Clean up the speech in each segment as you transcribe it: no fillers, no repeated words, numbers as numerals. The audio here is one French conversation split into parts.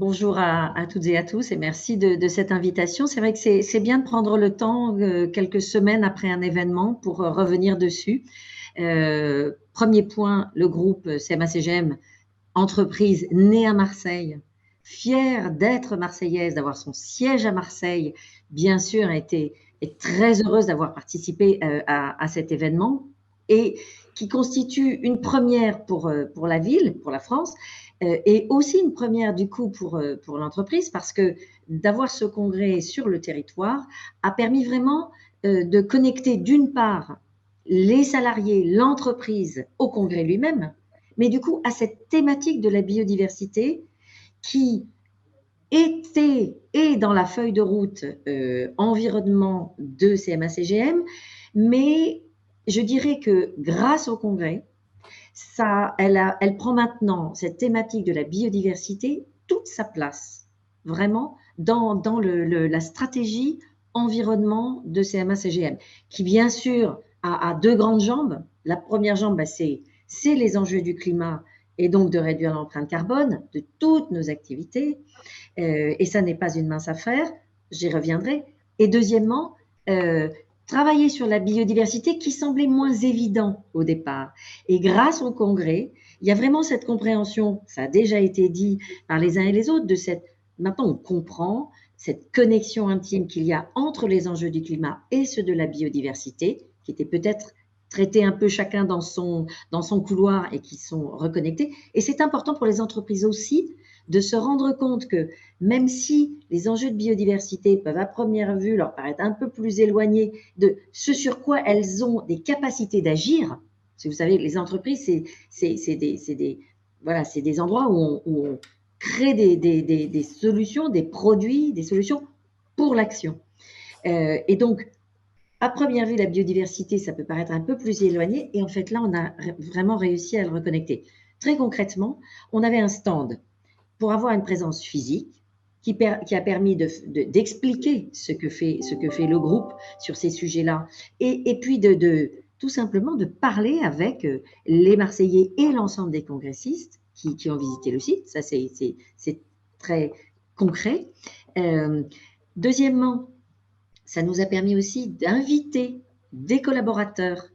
Bonjour à toutes et à tous et merci de cette invitation. C'est vrai que c'est bien de prendre le temps, quelques semaines après un événement pour revenir dessus. Premier point, le groupe CMA-CGM, entreprise née à Marseille, fière d'être marseillaise, d'avoir son siège à Marseille, bien sûr, est très heureuse d'avoir participé à cet événement et qui constitue une première pour la ville, pour la France, et aussi une première du coup pour l'entreprise parce que d'avoir ce congrès sur le territoire a permis vraiment de connecter d'une part les salariés, l'entreprise au congrès lui-même, mais du coup à cette thématique de la biodiversité qui était et dans la feuille de route environnement de CMA-CGM, mais je dirais que grâce au congrès, elle prend maintenant cette thématique de la biodiversité toute sa place, vraiment, dans la stratégie environnement de CMA-CGM, qui bien sûr a deux grandes jambes. La première jambe, c'est les enjeux du climat et donc de réduire l'empreinte carbone de toutes nos activités. Et ça n'est pas une mince affaire, j'y reviendrai. Et deuxièmement, travailler sur la biodiversité qui semblait moins évident au départ. Et grâce au congrès, il y a vraiment cette compréhension, ça a déjà été dit par les uns et les autres, maintenant on comprend cette connexion intime qu'il y a entre les enjeux du climat et ceux de la biodiversité, qui étaient peut-être traités un peu chacun dans son couloir et qui sont reconnectés. Et c'est important pour les entreprises aussi de se rendre compte que même si les enjeux de biodiversité peuvent à première vue leur paraître un peu plus éloignés de ce sur quoi elles ont des capacités d'agir, parce que vous savez, les entreprises, c'est des endroits où on crée des solutions, des produits, des solutions pour l'action. Et donc, à première vue, la biodiversité, ça peut paraître un peu plus éloigné, et en fait, là, on a vraiment réussi à le reconnecter. Très concrètement, on avait un stand pour avoir une présence physique qui a permis d'expliquer ce que fait le groupe sur ces sujets-là et puis tout simplement de parler avec les Marseillais et l'ensemble des congressistes qui ont visité le site. Ça, c'est très concret. Deuxièmement, ça nous a permis aussi d'inviter des collaborateurs,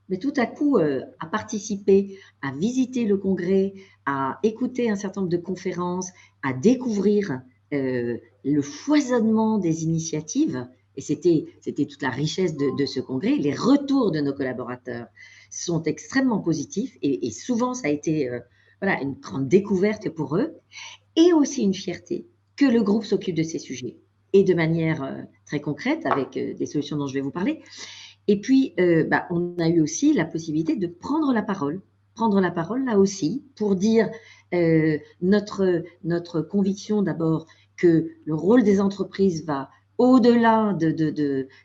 mais tout à coup à participer, à visiter le congrès, à écouter un certain nombre de conférences, à découvrir le foisonnement des initiatives. Et c'était toute la richesse de ce congrès. Les retours de nos collaborateurs sont extrêmement positifs et souvent ça a été voilà, une grande découverte pour eux et aussi une fierté que le groupe s'occupe de ces sujets et de manière très concrète avec des solutions dont je vais vous parler. Et puis, on a eu aussi la possibilité de prendre la parole là aussi pour dire notre conviction d'abord que le rôle des entreprises va au-delà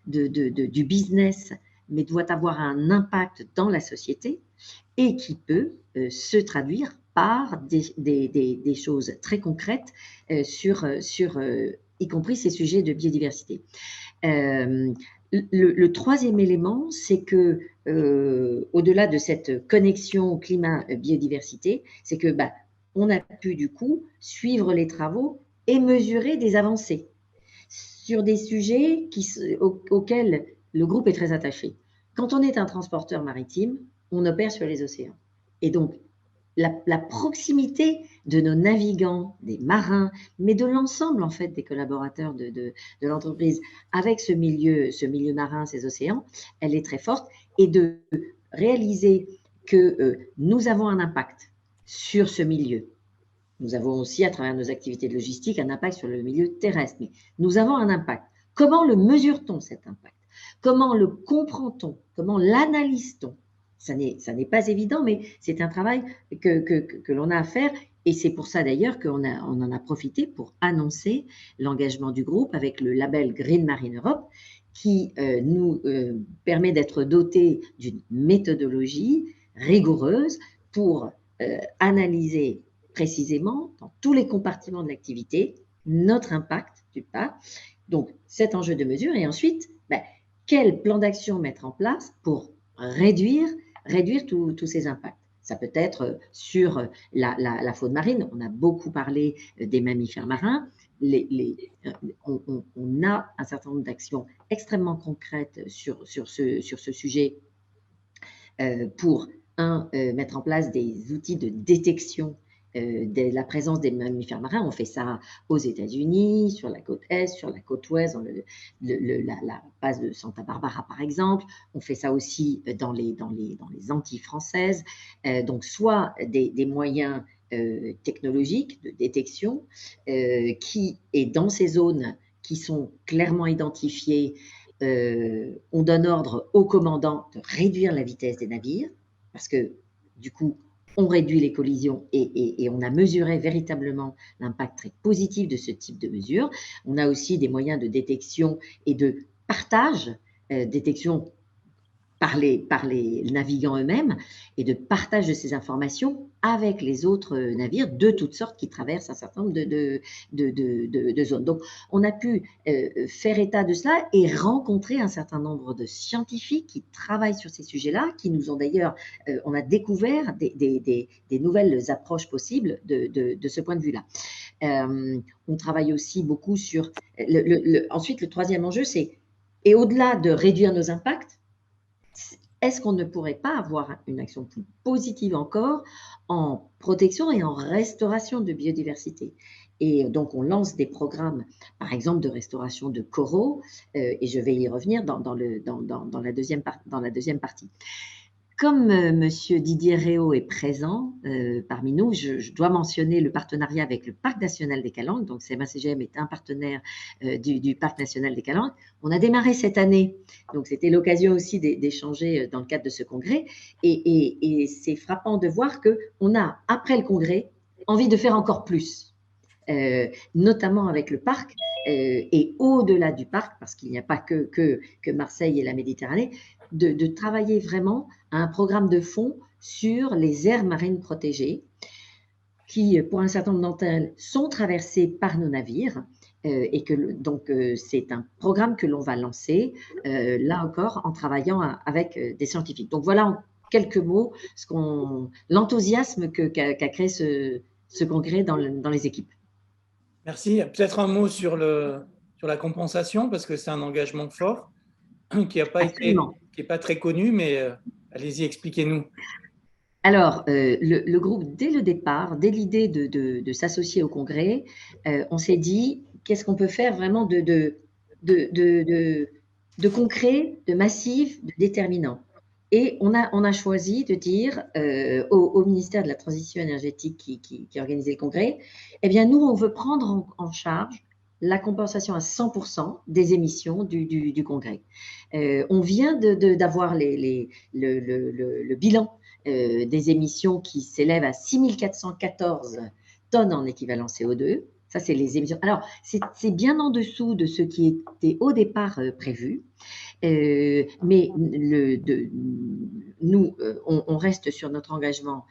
du business, mais doit avoir un impact dans la société et qui peut se traduire par des choses très concrètes sur y compris ces sujets de biodiversité. Le troisième élément, c'est que au-delà de cette connexion climat-biodiversité, c'est que on a pu du coup suivre les travaux et mesurer des avancées sur des sujets auxquels le groupe est très attaché. Quand on est un transporteur maritime, on opère sur les océans. Et donc, la proximité de nos navigants, des marins, mais de l'ensemble en fait des collaborateurs de l'entreprise avec ce milieu marin, ces océans, elle est très forte. Et de réaliser que nous avons un impact sur ce milieu. Nous avons aussi, à travers nos activités de logistique, un impact sur le milieu terrestre. Mais nous avons un impact. Comment le mesure-t-on, cet impact? Comment le comprend-on? Comment l'analyse-t-on? Ça n'est pas évident, mais c'est un travail que l'on a à faire. Et c'est pour ça d'ailleurs qu'on en a profité pour annoncer l'engagement du groupe avec le label Green Marine Europe, qui nous permet d'être dotés d'une méthodologie rigoureuse pour analyser précisément dans tous les compartiments de l'activité notre impact d'une part, donc cet enjeu de mesure, et ensuite quel plan d'action mettre en place pour réduire tous ces impacts. Ça peut être sur la faune marine. On a beaucoup parlé des mammifères marins. On a un certain nombre d'actions extrêmement concrètes sur ce sujet pour, mettre en place des outils de détection de la présence des mammifères marins. On fait ça aux États-Unis, sur la côte Est, sur la côte Ouest, dans la base de Santa Barbara, par exemple. On fait ça aussi dans les Antilles françaises. Donc, soit des moyens technologiques de détection et dans ces zones qui sont clairement identifiées, on donne ordre au commandant de réduire la vitesse des navires, parce que du coup, on réduit les collisions et on a mesuré véritablement l'impact très positif de ce type de mesures. On a aussi des moyens de détection et de partage, détection par les navigants eux-mêmes et de partage de ces informations avec les autres navires de toutes sortes qui traversent un certain nombre de zones. Donc, on a pu faire état de cela et rencontrer un certain nombre de scientifiques qui travaillent sur ces sujets-là, qui nous ont d'ailleurs, on a découvert des nouvelles approches possibles de ce point de vue-là. On travaille aussi beaucoup sur… Ensuite, le troisième enjeu, c'est, et au-delà de réduire nos impacts, est-ce qu'on ne pourrait pas avoir une action plus positive encore en protection et en restauration de biodiversité? Et donc, on lance des programmes, par exemple, de restauration de coraux, et je vais y revenir dans la deuxième partie. Comme Monsieur Didier Réau est présent parmi nous, je dois mentionner le partenariat avec le Parc national des Calanques. Donc, CMA-CGM est un partenaire du Parc national des Calanques. On a démarré cette année, donc c'était l'occasion aussi d'échanger dans le cadre de ce congrès. Et c'est frappant de voir qu'on a, après le congrès, envie de faire encore plus. Notamment avec le parc et au-delà du parc, parce qu'il n'y a pas que Marseille et la Méditerranée, de travailler vraiment à un programme de fond sur les aires marines protégées qui, pour un certain nombre d'entre elles, sont traversées par nos navires et que donc c'est un programme que l'on va lancer, là encore, en travaillant avec des scientifiques. Donc voilà en quelques mots l'enthousiasme qu'a créé ce congrès dans les équipes. Merci. Peut-être un mot sur la compensation, parce que c'est un engagement fort qui n'est pas très connu, mais allez-y, expliquez-nous. Alors, le groupe, dès le départ, dès l'idée de s'associer au congrès, on s'est dit, qu'est-ce qu'on peut faire vraiment de concret, de massif, de déterminant. Et on a choisi de dire au ministère de la Transition énergétique qui organisait le congrès, eh bien, nous, on veut prendre en charge la compensation à 100% des émissions du congrès. On vient d'avoir le bilan des émissions qui s'élèvent à 6414 tonnes en équivalent CO2. Ça, c'est les émissions. Alors, c'est bien en dessous de ce qui était au départ prévu. Mais nous, on reste sur notre engagement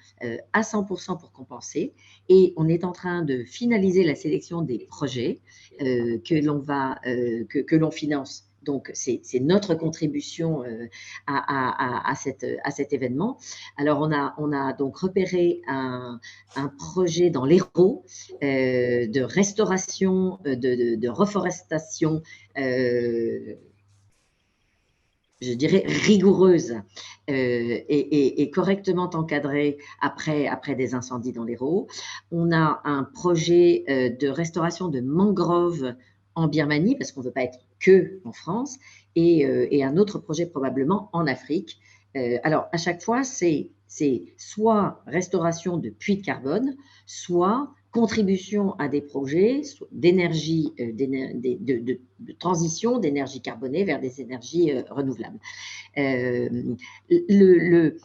à 100% pour compenser et on est en train de finaliser la sélection des projets que l'on finance. Donc, c'est notre contribution à cet événement. Alors, on a donc repéré un projet dans l'Hérault de restauration, de reforestation je dirais, rigoureuse et correctement encadrée après des incendies dans l'Hérault. On a un projet de restauration de mangroves en Birmanie, parce qu'on ne veut pas être que en France, et un autre projet probablement en Afrique. Alors, à chaque fois, c'est soit restauration de puits de carbone, soit contribution à des projets d'énergie, de transition d'énergie carbonée vers des énergies renouvelables.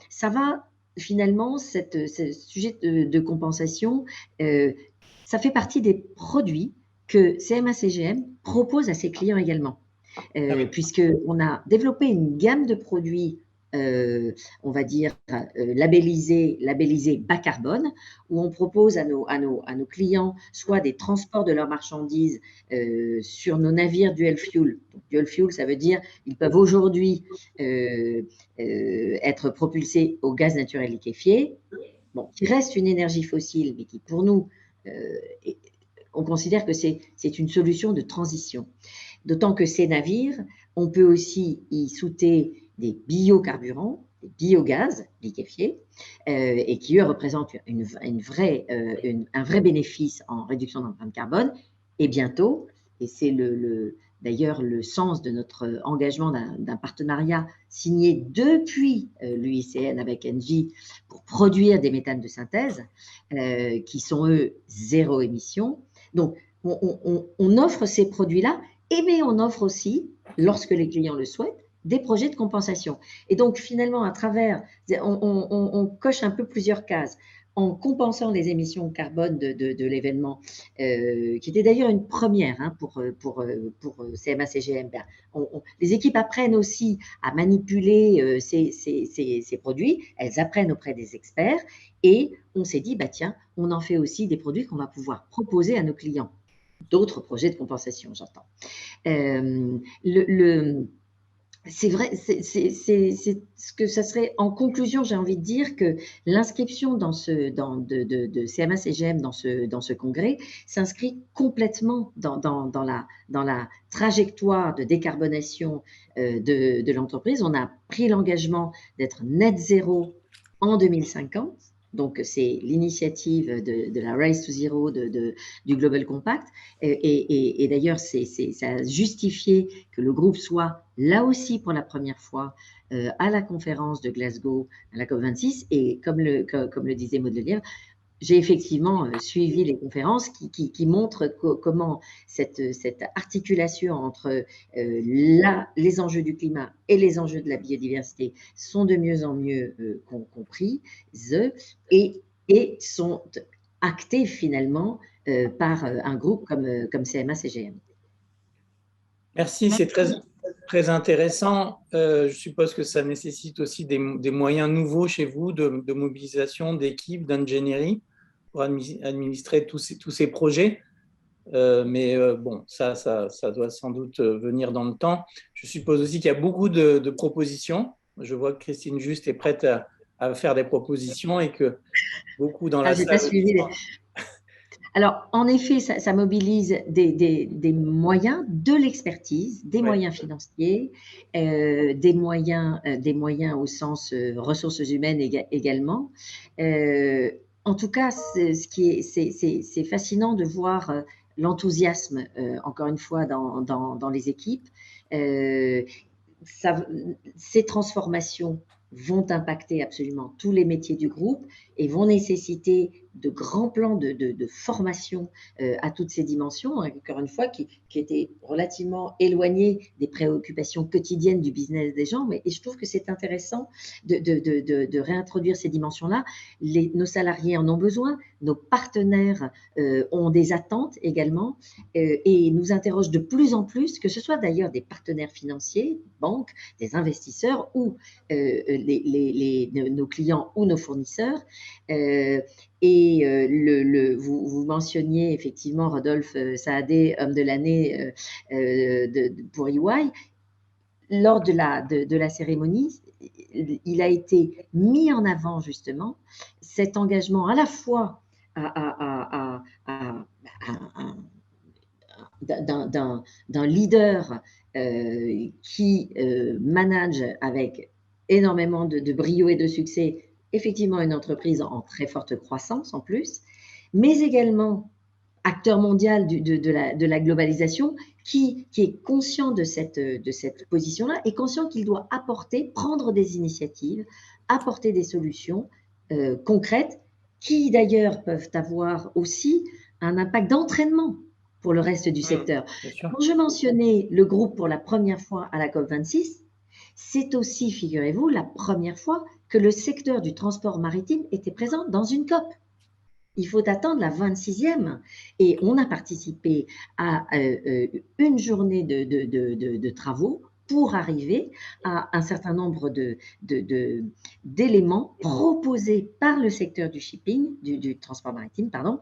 Ça va finalement, ce sujet de compensation, ça fait partie des produits que CMA-CGM propose à ses clients également, puisqu'on a développé une gamme de produits on va dire, labellisés bas carbone, où on propose à nos clients soit des transports de leurs marchandises sur nos navires dual fuel. Donc, dual fuel, ça veut dire qu'ils peuvent aujourd'hui être propulsés au gaz naturel liquéfié, bon, qui reste une énergie fossile, mais qui pour nous, on considère que c'est une solution de transition. D'autant que ces navires, on peut aussi y souter des biocarburants, des biogaz liquéfiés, et qui, eux, représentent un vrai bénéfice en réduction d'empreinte carbone. Et bientôt, et c'est d'ailleurs le sens de notre engagement d'un partenariat signé depuis l'UICN avec Engie pour produire des méthanes de synthèse, qui sont, eux, zéro émission. Donc, on offre ces produits-là, mais on offre aussi, lorsque les clients le souhaitent, des projets de compensation. Et donc, finalement, à travers, on coche un peu plusieurs cases en compensant les émissions carbone de l'événement, qui était d'ailleurs une première hein, pour CMA-CGM. Les équipes apprennent aussi à manipuler ces produits, elles apprennent auprès des experts, et on s'est dit, bah tiens, on en fait aussi des produits qu'on va pouvoir proposer à nos clients. D'autres projets de compensation, j'entends. C'est vrai, c'est ce que ça serait. En conclusion, j'ai envie de dire que l'inscription de CMA-CGM dans ce congrès s'inscrit complètement dans la trajectoire de décarbonation de l'entreprise. On a pris l'engagement d'être net zéro en 2050. Donc, c'est l'initiative de la Race to Zero du Global Compact. Et d'ailleurs, ça a justifié que le groupe soit là aussi pour la première fois à la conférence de Glasgow, à la COP26. Et comme le disait Maud Lelièvre, j'ai effectivement suivi les conférences qui montrent comment cette articulation entre les enjeux du climat et les enjeux de la biodiversité sont de mieux en mieux compris et sont actés finalement par un groupe comme CMA-CGM. Merci, c'est très intéressant. Je suppose que ça nécessite aussi des moyens nouveaux chez vous de mobilisation d'équipes, d'ingénierie pour administrer tous ces projets. Mais bon, ça doit sans doute venir dans le temps. Je suppose aussi qu'il y a beaucoup de propositions. Je vois que Christine Just est prête à faire des propositions et que beaucoup dans la salle. Pas suivi Alors, en effet, ça mobilise des moyens, de l'expertise, des moyens financiers, des moyens au sens ressources humaines également. En tout cas, c'est fascinant de voir l'enthousiasme, encore une fois, dans les équipes. Ces transformations vont impacter absolument tous les métiers du groupe et vont nécessiter de grands plans de formation à toutes ces dimensions, encore une fois, qui étaient relativement éloignées des préoccupations quotidiennes du business des gens. Et je trouve que c'est intéressant de réintroduire ces dimensions-là. Nos salariés en ont besoin, nos partenaires ont des attentes également et nous interrogent de plus en plus, que ce soit d'ailleurs des partenaires financiers, banques, des investisseurs ou nos clients ou nos fournisseurs. Vous mentionniez effectivement Rodolphe Saadé, homme de l'année pour EY. Lors de la cérémonie, il a été mis en avant justement cet engagement à la fois d'un leader qui manage avec énormément de brio et de succès, effectivement une entreprise en très forte croissance en plus, mais également acteur mondial de la globalisation qui est conscient de cette position-là et conscient qu'il doit prendre des initiatives, apporter des solutions concrètes qui d'ailleurs peuvent avoir aussi un impact d'entraînement pour le reste du secteur. Quand je mentionnais le groupe pour la première fois à la COP26, c'est aussi, figurez-vous, la première fois que le secteur du transport maritime était présent dans une COP. Il faut attendre la 26e et on a participé à une journée de travaux pour arriver à un certain nombre d'éléments proposés par le secteur du shipping, du transport maritime, pardon,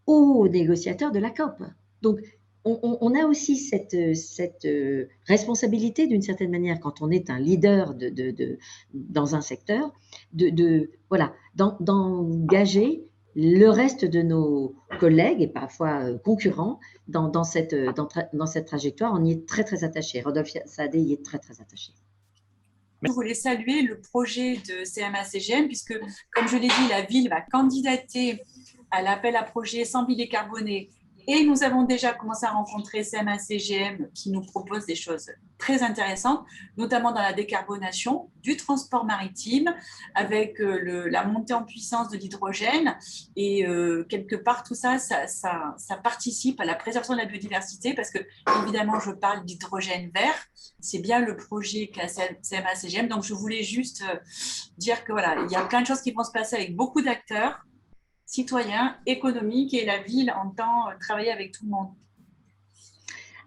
aux négociateurs de la COP. Donc, on a aussi cette responsabilité d'une certaine manière quand on est un leader dans un secteur, voilà, d'engager le reste de nos collègues et parfois concurrents dans cette trajectoire. On y est très, très attaché. Rodolphe Saadé y est très, très attaché. Je voulais saluer le projet de CMA-CGM puisque, comme je l'ai dit, la ville va candidater à l'appel à projet sans billet carboné. Et nous avons déjà commencé à rencontrer CMA-CGM qui nous propose des choses très intéressantes, notamment dans la décarbonation du transport maritime, avec la montée en puissance de l'hydrogène. Et quelque part, tout ça, ça participe à la préservation de la biodiversité parce que, évidemment, je parle d'hydrogène vert. C'est bien le projet qu'a CMA-CGM. Donc, je voulais juste dire que voilà, il y a plein de choses qui vont se passer avec beaucoup d'acteurs, citoyens, économiques, et la ville entend travailler avec tout le monde.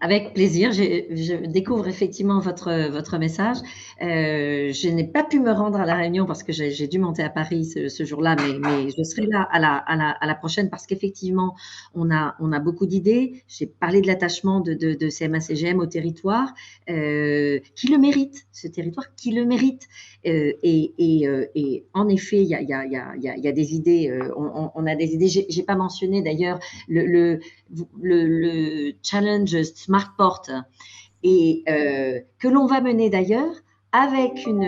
Avec plaisir, je découvre effectivement votre message. Je n'ai pas pu me rendre à la réunion parce que j'ai dû monter à Paris ce jour-là, mais je serai là à la prochaine parce qu'effectivement, on a beaucoup d'idées. J'ai parlé de l'attachement de CMA-CGM au territoire qui le mérite, ce territoire qui le mérite. Et en effet, il y a des idées, on a des idées. J'ai pas mentionné d'ailleurs le challenge Smartport et que l'on va mener d'ailleurs avec une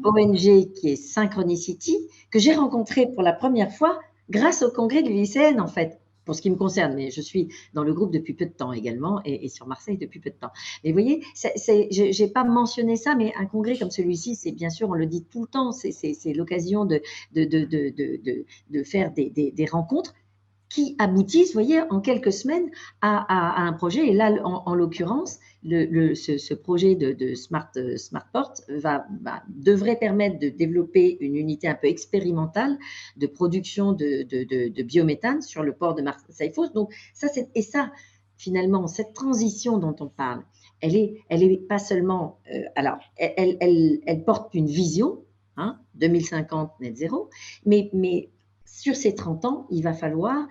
ONG qui est Synchronicity, que j'ai rencontrée pour la première fois grâce au congrès de l'UICN en fait, pour ce qui me concerne, mais je suis dans le groupe depuis peu de temps également et sur Marseille depuis peu de temps. Mais vous voyez, je n'ai pas mentionné ça, mais un congrès comme celui-ci, c'est bien sûr, on le dit tout le temps, c'est l'occasion de faire des rencontres qui aboutissent, vous voyez, en quelques semaines à un projet. Et là, en l'occurrence, ce projet de Smartport devrait permettre de développer une unité un peu expérimentale de production de biométhane sur le port de Marseille-Fos. Donc, ça, finalement, cette transition dont on parle, elle est pas seulement… alors, elle porte une vision, 2050 net zéro, mais sur ces 30 ans, il va falloir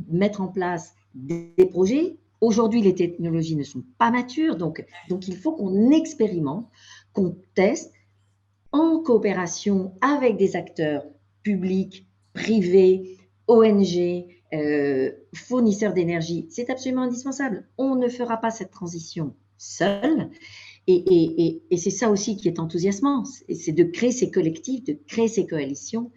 mettre en place des projets. Aujourd'hui, les technologies ne sont pas matures, donc il faut qu'on expérimente, qu'on teste en coopération avec des acteurs publics, privés, ONG, fournisseurs d'énergie. C'est absolument indispensable. On ne fera pas cette transition seul. Et c'est ça aussi qui est enthousiasmant, c'est de créer ces collectifs, de créer ces coalitions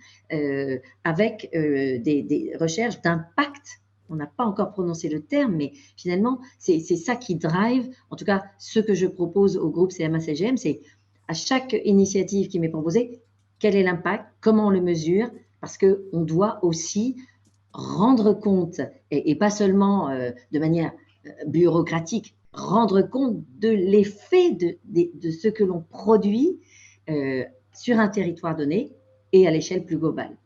avec des recherches d'impact. On n'a pas encore prononcé le terme, mais finalement, c'est ça qui drive, en tout cas, ce que je propose au groupe CMA-CGM, c'est à chaque initiative qui m'est proposée, quel est l'impact, comment on le mesure, parce qu'on doit aussi rendre compte, et pas seulement de manière bureaucratique, rendre compte de l'effet de ce que l'on produit sur un territoire donné et à l'échelle plus globale.